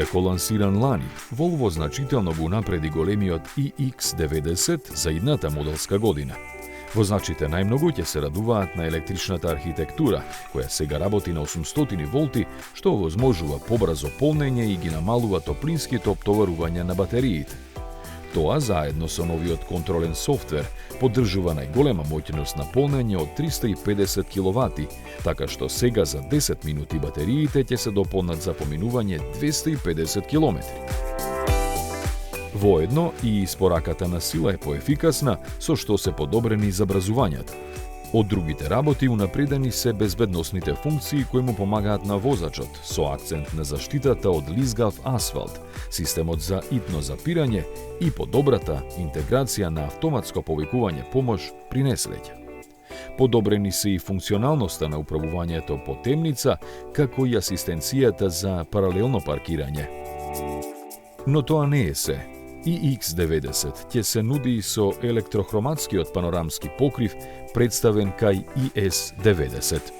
Иако лансиран лани, Volvo значително го напреди големиот iX90 за идната моделска година. Возачите најмногу ќе се радуваат на електричната архитектура, која сега работи на 800 волти, што овозможува побрзо полнење и ги намалува топлинските оптоварувања на батериите. Тоа, заедно со новиот контролен софтвер, поддржува најголема моќност на полнење од 350 киловати, така што сега за 10 минути батериите ќе се дополнат за поминување 250 километри. Воедно и испораката на сила е поефикасна, со што се подобрени забрзувањата. Од другите работи унапредени се безбедносните функции кои му помагаат на возачот, со акцент на заштитата од лизгав асфалт, системот за итно запирање и подобрата интеграција на автоматско повикување помош при несреќа. Подобрени се и функционалноста на управувањето по темница, како и асистенцијата за паралелно паркирање. Но тоа не е се. iX90 ќе се нуди и со електрохроматскиот панорамски покрив представен кај IS90.